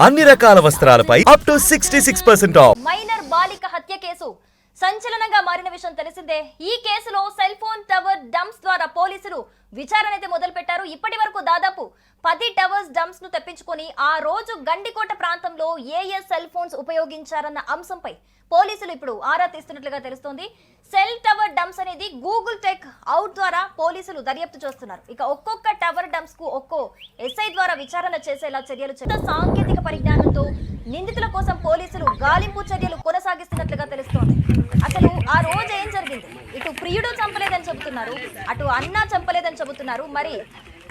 అన్ని రకాల వస్త్రాలపై up to 66% of. Minor బాలిక హత్య కేసు సంచలనంగా మారిన విషయం తెలిసిందే. ఈ కేసులో సెల్ ఫోన్ టవర్ డంప్స్ ద్వారా పోలీసులు విచారణ అయితే మొదలు పెట్టారు. ఇప్పటి వరకు దాదాపు 10 టవర్స్ డంప్స్ ను తెప్పించుకొని ఆ రోజు గండికోట ప్రాంతంలో ఏ సెల్ ఫోన్స్ ఉపయోగించారన్న అంశంపై పోలీసులు ఇప్పుడు ఆరా తీస్తున్నట్లుగా తెలుస్తోంది. సెల్ టవర్ డంప్స్ అనేది గూగుల్ టెక్ అవుట్ ద్వారా పోలీసులు దర్యాప్తు చేస్తున్నారు. ఇక ఒక్కొక్క టవర్ డంప్స్ కు ఒక్కో ఎస్ఐ ద్వారా విచారణ చేసేలా చర్యలు సాంకేతిక పరిజ్ఞానంతో నిందితుల కోసం పోలీసులు గాలింపు చర్యలు కొనసాగిస్తున్నట్లుగా తెలుస్తోంది. అసలు ఆ రోజు ఏం జరిగింది? ఇటు ప్రియుడు చంపలేదని చెబుతున్నారు, అటు అన్న చంపలేదని చెబుతున్నారు. మరి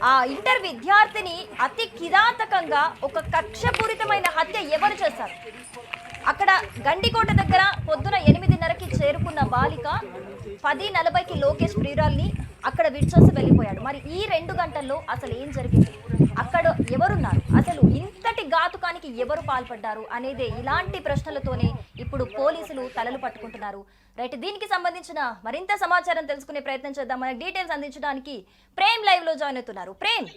ఆ ఇంటర్ విద్యార్థిని అతి కిరాతకంగా ఒక కక్షపూరితమైన హత్య ఎవరు చేశారు? అక్కడ గండికోట దగ్గర పొద్దున 8:30కి చేరుకున్న బాలిక 10:40కి లోకేష్ ప్రియురాల్ని అక్కడ విడిచేసి వెళ్ళిపోయాడు. మరి ఈ 2 గంటల్లో అసలు ఏం జరిగింది? అక్కడ ఎవరున్నారు? అసలు ఇంతటి ఘాతుకానికి ఎవరు పాల్పడ్డారు అనేదే ఇలాంటి ప్రశ్నలతోనే ఇప్పుడు పోలీసులు తలలు పట్టుకుంటున్నారు. రైట్, దీనికి సంబంధించిన మరింత సమాచారం తెలుసుకునే ప్రయత్నం చేద్దాం. మనకి డీటెయిల్స్ అందించడానికి ప్రేమ్ లైవ్ లో జాయిన్ అవుతున్నారు. ప్రేమ్,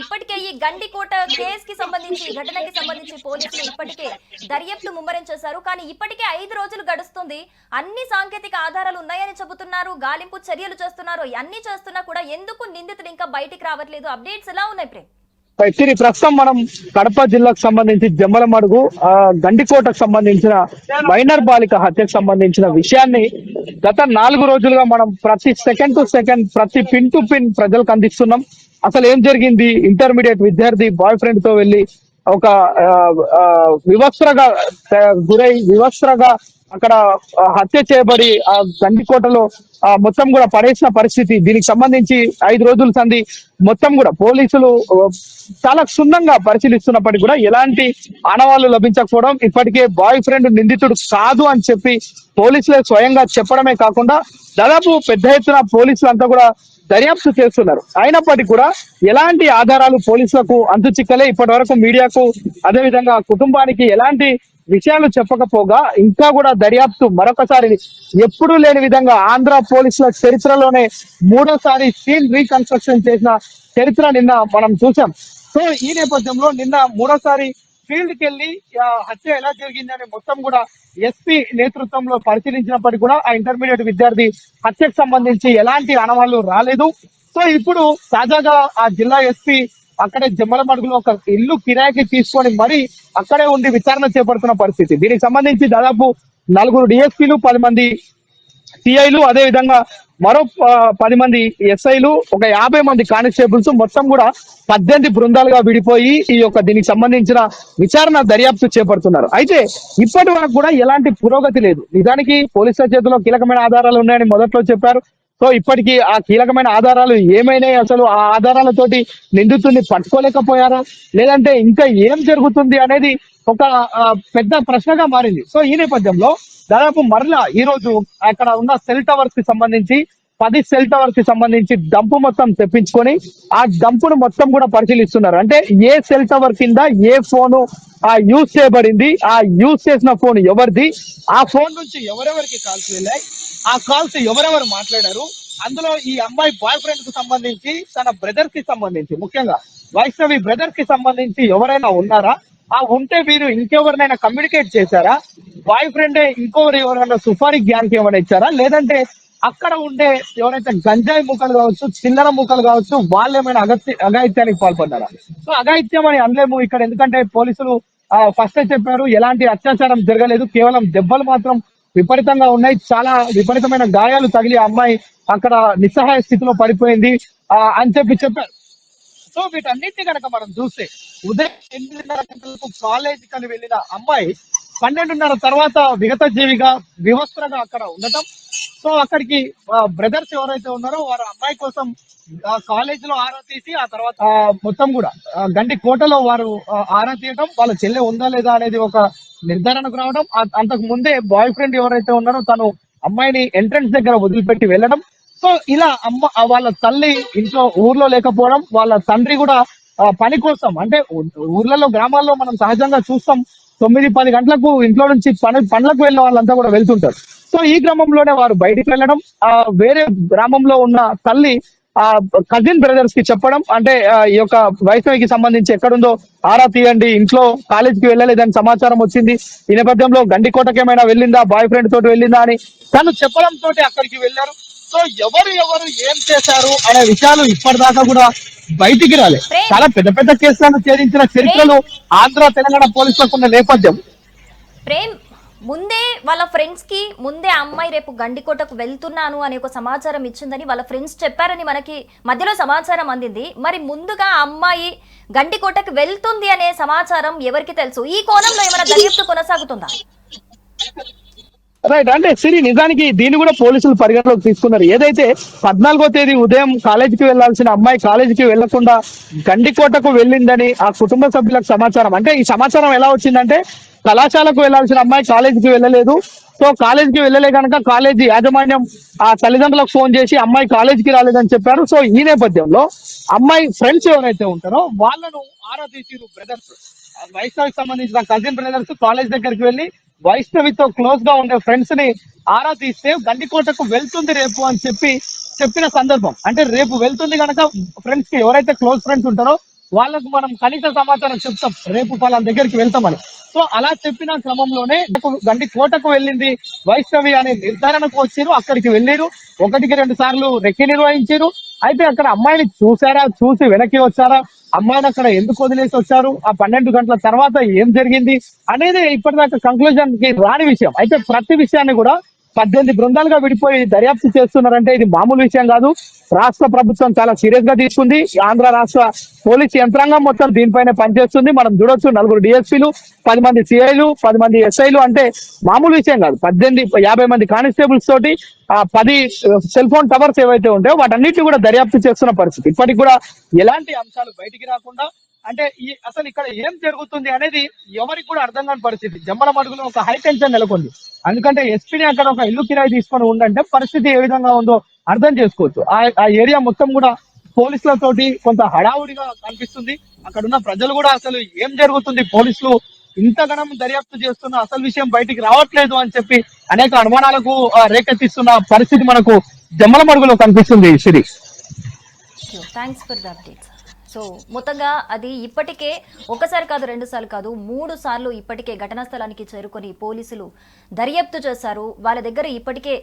ఇప్పటికే ఈ గండికోట కేసు కి సంబంధించి ఘటనకి సంబంధించి పోలీసులు ఇప్పటికే దర్యాప్తు ముమ్మరం చేశారు. కానీ ఇప్పటికే 5 రోజులు గడుస్తుంది. అన్ని సాంకేతిక ఆధారాలు ఉన్నాయని చెబుతున్నారు, గాలింపు చర్యలు చేస్తున్నారు. అన్ని చేస్తున్నా కూడా ఎందుకు నిందితులు ఇంకా బయటికి రావట్లేదు? అప్డేట్స్ ఎలా ఉన్నాయి ప్రేమ్? ప్రస్తుతం మనం కడప జిల్లాకు సంబంధించి జమ్మలమడుగు గండికోటకు సంబంధించిన మైనర్ బాలిక హత్యకు సంబంధించిన విషయాన్ని గత 4 రోజులుగా మనం ప్రతి సెకండ్ టు సెకండ్ ప్రతి పిన్ టు పిన్ ప్రజలకు అందిస్తున్నాం. అసలు ఏం జరిగింది? ఇంటర్మీడియట్ విద్యార్థి బాయ్ ఫ్రెండ్ తో వెళ్లి ఒక వివస్త్రగా అక్కడ హత్య చేయబడి ఆ గండికోటలో మొత్తం కూడా పడేసిన పరిస్థితి. దీనికి సంబంధించి 5 రోజుల సంది మొత్తం కూడా పోలీసులు చాలా క్షుణ్ణంగా పరిశీలిస్తున్నప్పటికీ కూడా ఎలాంటి ఆనవాళ్లు లభించకపోవడం, ఇప్పటికే బాయ్ ఫ్రెండ్ నిందితుడు కాదు అని చెప్పి పోలీసులే స్వయంగా చెప్పడమే కాకుండా దాదాపు పెద్ద ఎత్తున పోలీసులంతా కూడా దర్యాప్తు చేస్తున్నారు. అయినప్పటికీ కూడా ఎలాంటి ఆధారాలు పోలీసులకు అంతు చిక్కలే. ఇప్పటి వరకు మీడియాకు అదేవిధంగా కుటుంబానికి ఎలాంటి విషయాలు చెప్పకపోగా ఇంకా కూడా దర్యాప్తు మరొకసారి ఎప్పుడూ లేని విధంగా ఆంధ్ర పోలీసుల చరిత్రలోనే 3వ సీన్ రీకన్స్ట్రక్షన్ చేసిన చరిత్ర నిన్న మనం చూసాం. సో ఈ నేపథ్యంలో నిన్న 3వ ఫీల్డ్ కి వెళ్ళి హత్య ఎలా జరిగిందని మొత్తం కూడా ఎస్పీ నేతృత్వంలో పరిశీలించినప్పటికీ కూడా ఆ ఇంటర్మీడియట్ విద్యార్థి హత్యకు సంబంధించి ఎలాంటి ఆనవాళ్లు రాలేదు. సో ఇప్పుడు తాజాగా ఆ జిల్లా ఎస్పీ అక్కడే జమ్మలమడుగులో ఒక ఇల్లు కిరాయికి తీసుకొని మరి అక్కడే ఉండి విచారణ చేపడుతున్న పరిస్థితి. దీనికి సంబంధించి దాదాపు 4 డిఎస్పీలు, 10 మంది సిఐలు, అదే విధంగా మరో 10 మంది ఎస్ఐలు, ఒక 50 మంది కానిస్టేబుల్స్ మొత్తం కూడా 18 బృందాలుగా విడిపోయి ఈ యొక్క దీనికి సంబంధించిన విచారణ దర్యాప్తు చేపడుతున్నారు. అయితే ఇప్పటి వరకు కూడా ఎలాంటి పురోగతి లేదు. నిజానికి పోలీసుల చేతిలో కీలకమైన ఆధారాలు ఉన్నాయని మొదట్లో చెప్పారు. సో ఇప్పటికీ ఆ కీలకమైన ఆధారాలు ఏమైనాయి? అసలు ఆ ఆధారాలతోటి నిందితుడిని పట్టుకోలేకపోయారా, లేదంటే ఇంకా ఏం జరుగుతుంది అనేది ఒక పెద్ద ప్రశ్నగా మారింది. సో ఈ నేపథ్యంలో దాదాపు మరలా ఈ రోజు అక్కడ ఉన్న సెల్ టవర్స్ కి సంబంధించి 10 సెల్ టవర్స్ కి సంబంధించి డంపు మొత్తం తెప్పించుకొని ఆ డంపును మొత్తం కూడా పరిశీలిస్తున్నారు. అంటే ఏ సెల్ టవర్ కింద ఏ ఫోను యూజ్ చేయబడింది, ఆ యూజ్ చేసిన ఫోన్ ఎవరిది, ఆ ఫోన్ నుంచి ఎవరెవరికి కాల్స్ వెళ్ళాయి, ఆ కాల్స్ ఎవరెవరు మాట్లాడారు, అందులో ఈ అమ్మాయి బాయ్ ఫ్రెండ్ కు సంబంధించి తన బ్రదర్ కి సంబంధించి ముఖ్యంగా వైష్ణవి బ్రదర్ కి సంబంధించి ఎవరైనా ఉన్నారా, ఉంటే వీరు ఇంకెవరినైనా కమ్యూనికేట్ చేశారా, బాయ్ ఫ్రెండే ఎవరైనా సుఫారీ గ్యాంగ్ కి ఏమైనా ఇచ్చారా, లేదంటే అక్కడ ఉండే ఎవరైతే గంజాయి మూకలు కావచ్చు, చిల్లర మూకలు కావచ్చు, వాళ్ళు ఏమైనా అఘాయిత్యానికి పాల్పడ్డారా? సో అఘాయిత్యం అని అనలేము ఇక్కడ, ఎందుకంటే పోలీసులు ఫస్ట్ చెప్పారు ఎలాంటి అత్యాచారం జరగలేదు, కేవలం దెబ్బలు మాత్రం విపరీతంగా ఉన్నాయి, చాలా విపరీతమైన గాయాలు తగిలి అమ్మాయి అక్కడ నిస్సహాయ స్థితిలో పడిపోయింది అని చెప్పారు. సో వీటన్నిటిని కనుక మనం చూస్తే ఉదయం 8:30 గంటలకు కాలేజ్ కని వెళ్ళిన అమ్మాయి 12:30 తర్వాత విగత జీవిగా వివస్త్రగా అక్కడ ఉండటం. సో అక్కడికి బ్రదర్స్ ఎవరైతే ఉన్నారో వారు అమ్మాయి కోసం కాలేజ్ లో ఆరా తీసి ఆ తర్వాత మొత్తం కూడా గండి కోటలో వారు ఆరా తీయటం, వాళ్ళ చెల్లె ఉందా లేదా అనేది ఒక నిర్ధారణకు రావడం. అంతకు ముందే బాయ్ ఫ్రెండ్ ఎవరైతే ఉన్నారో తను అమ్మాయిని ఎంట్రన్స్ దగ్గర వదిలిపెట్టి వెళ్ళడం. సో ఇలా వాళ్ళ తల్లి ఊర్లో లేకపోవడం, వాళ్ళ తండ్రి కూడా పని కోసం, అంటే ఊర్లలో గ్రామాల్లో మనం సహజంగా చూస్తాం 9-10 గంటలకు ఇంట్లో నుంచి పనులకు వెళ్ళిన వాళ్ళంతా కూడా వెళ్తుంటారు. సో ఈ క్రమంలోనే వారు బయటికి వెళ్ళడం, వేరే గ్రామంలో ఉన్న తల్లి ఆ కజిన్ బ్రదర్స్ కి చెప్పడం, అంటే ఈ యొక్క వైష్ణవికి సంబంధించి ఎక్కడుందో ఆరా తీయండి, ఇంట్లో కాలేజీకి వెళ్ళలేదని సమాచారం వచ్చింది. ఈ నేపథ్యంలో గండికోటకి ఏమైనా వెళ్ళిందా, బాయ్ ఫ్రెండ్ తోటి వెళ్ళిందా అని తను చెప్పడం తోటి అక్కడికి వెళ్ళారు. సో ఎవరు ఏం చేశారు అనే విషయాలు ఇప్పటిదాకా కూడా బయటికి రాలే. ప్రేమ్ చాలా పెద్ద పెద్ద కేసులను ఛేదించిన చరిత్రలు ఆంధ్ర తెలంగాణ పోలీసులకు ఉన్న నేపథ్యం. ప్రేమ్ ముందే వాళ్ళ ఫ్రెండ్స్ కి ముందే అమ్మాయి రేపు గండికోటకు వెళ్తున్నాను అనే ఒక సమాచారం ఇచ్చిందని వాళ్ళ ఫ్రెండ్స్ చెప్పారని మనకి మధ్యలో సమాచారం అందింది. మరి ముందుగా ఆ అమ్మాయి గండికోటకు వెళ్తుంది అనే సమాచారం ఎవరికి తెలుసు? ఈ కోణంలో ఏమైనా దర్యాప్తు కొనసాగుతుందా? రైట్, అంటే సిరి నిజానికి దీన్ని కూడా పోలీసులు పరిగణలోకి తీసుకున్నారు. ఏదైతే 14వ తేదీ ఉదయం కాలేజీకి వెళ్లాల్సిన అమ్మాయి కాలేజీకి వెళ్లకుండా గండికోటకు వెళ్ళిందని ఆ కుటుంబ సభ్యులకు సమాచారం. అంటే ఈ సమాచారం ఎలా వచ్చిందంటే, కళాశాలకు వెళ్లాల్సిన అమ్మాయి కాలేజీకి వెళ్ళలేదు. సో కాలేజీకి వెళ్ళలే కనుక కాలేజీ యాజమాన్యం ఆ తల్లిదండ్రులకు ఫోన్ చేసి అమ్మాయి కాలేజీకి రాలేదని చెప్పారు. సో ఈ నేపథ్యంలో అమ్మాయి ఫ్రెండ్స్ ఎవరైతే ఉంటారో వాళ్ళను ఆరా తీసిరు బ్రదర్స్, వైష్ణవికి సంబంధించిన కజిన్ బ్రదర్స్ కాలేజ్ దగ్గరికి వెళ్ళి వైష్ణవితో క్లోజ్ గా ఉండే ఫ్రెండ్స్ ని ఆరా తీస్తే గండికోటకు వెళ్తుంది రేపు అని చెప్పిన సందర్భం. అంటే రేపు వెళ్తుంది కనుక ఫ్రెండ్స్ కి ఎవరైతే క్లోజ్ ఫ్రెండ్స్ ఉంటారో వాళ్ళకు మనం కనీస సమాచారం చెప్తాం, రేపు వాళ్ళ దగ్గరికి వెళ్తామని. సో అలా చెప్పిన క్రమంలోనే గండికోటకు వెళ్ళింది వైష్ణవి అనే నిర్ధారణకు వచ్చారు. అక్కడికి వెళ్ళారు, 1-2 సార్లు రెక్కి నిర్వహించారు. అయితే అక్కడ అమ్మాయిని చూసారా, చూసి వెనక్కి వచ్చారా, అమ్మాయిని అక్కడ ఎందుకు వదిలేసి వచ్చారు, ఆ 12 గంటల తర్వాత ఏం జరిగింది అనేది ఇప్పటిదాకా కంక్లూజన్ కి రాని విషయం. అయితే ప్రతి విషయాన్ని కూడా 18 బృందాలుగా విడిపోయి దర్యాప్తు చేస్తున్నారంటే ఇది మామూలు విషయం కాదు. రాష్ట్ర ప్రభుత్వం చాలా సీరియస్ గా తీసుకుంది. ఆంధ్ర రాష్ట్ర పోలీస్ యంత్రాంగం మొత్తం దీనిపైనే పనిచేస్తుంది. మనం చూడొచ్చు, 4 డిఎస్పీలు, 10 మంది సిఐలు, 10 మంది ఎస్ఐలు, అంటే మామూలు విషయం కాదు. 50 మంది కానిస్టేబుల్స్ తోటి 10 సెల్ ఫోన్ టవర్స్ ఏవైతే ఉంటాయో వాటన్నిటిని కూడా దర్యాప్తు చేస్తున్న పరిస్థితి. ఇప్పటికి కూడా ఎలాంటి అంశాలు బయటికి రాకుండా, అంటే అసలు ఇక్కడ ఏం జరుగుతుంది అనేది ఎవరికి కూడా అర్థం కాని పరిస్థితి. జమ్మల మడుగులో ఒక హై టెన్షన్ నెలకొంది. ఎందుకంటే ఎస్పీని అక్కడ ఒక ఇల్లు కిరాయి తీసుకొని ఉండంటే పరిస్థితి ఏ విధంగా ఉందో అర్థం చేసుకోవచ్చు. ఆ ఏరియా మొత్తం కూడా పోలీసులతోటి కొంత హడావుడిగా కనిపిస్తుంది. అక్కడ ఉన్న ప్రజలు కూడా అసలు ఏం జరుగుతుంది, పోలీసులు ఇంతగణం దర్యాప్తు చేస్తున్న అసలు విషయం బయటికి రావట్లేదు అని చెప్పి అనేక అనుమానాలకు రేకెత్తిస్తున్న పరిస్థితి మనకు జమ్మల మడుగులో కనిపిస్తుంది. Sri, thanks for the updates. So మొత్తంగా అది ఇప్పటికే ఒకసారి కాదు, 2 సార్లు కాదు, 3 సార్లు ఇప్పటికే ఘటనా స్థలానికి చేరుకొని పోలీసులు దర్యాప్తు చేశారు. వాళ్ళ దగ్గర ఇప్పటికే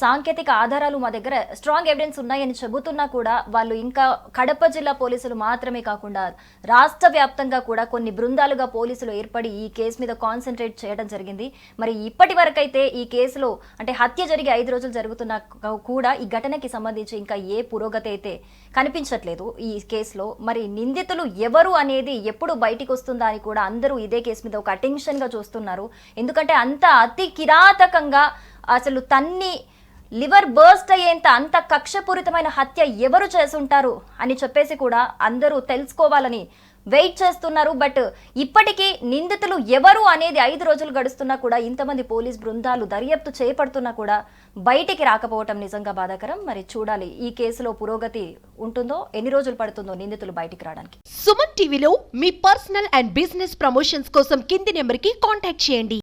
సాంకేతిక ఆధారాలు మా దగ్గర స్ట్రాంగ్ ఎవిడెన్స్ ఉన్నాయని చెబుతున్నా కూడా వాళ్ళు ఇంకా కడప జిల్లా పోలీసులు మాత్రమే కాకుండా రాష్ట్ర వ్యాప్తంగా కూడా కొన్ని బృందాలుగా పోలీసులు ఏర్పడి ఈ కేసు మీద కాన్సన్ట్రేట్ చేయడం జరిగింది. మరి ఇప్పటి వరకైతే ఈ కేసులో అంటే హత్య జరిగి 5 రోజులు జరుగుతున్నా కూడా ఈ ఘటనకి సంబంధించి ఇంకా ఏ పురోగతి అయితే కనిపించట్లేదు ఈ కేసులో. మరి నిందితులు ఎవరు అనేది ఎప్పుడు బయటికి వస్తుందా అని కూడా అందరూ ఇదే కేసు మీద ఒక అటెన్షన్ గా చూస్తున్నారు. ఎందుకంటే అంత అతి కిరాతకంగా అసలు తన్ని లివర్ బర్స్ట్ అయ్యేంత అంత కక్షపూరితమైన హత్య ఎవరు చేసుంటారు అని చెప్పేసి కూడా అందరూ తెలుసుకోవాలని వెయిట్ చేస్తున్నారు. బట్ ఇప్పటికీ నిందితులు ఎవరు అనేది 5 రోజులు గడుస్తున్నా కూడా ఇంతమంది పోలీస్ బృందాలు దర్యాప్తు చేపడుతున్నా కూడా బయటికి రాకపోవటం నిజంగా బాధాకరం. మరి చూడాలి ఈ కేసులో పురోగతి ఉంటుందో, ఎన్ని రోజులు పడుతుందో నిందితులు బయటికి రావడానికి. సుమన్ టీవీలో మీ పర్సనల్ అండ్ బిజినెస్ ప్రమోషన్స్ కోసం కింది నెంబర్కి కాంటాక్ట్ చేయండి.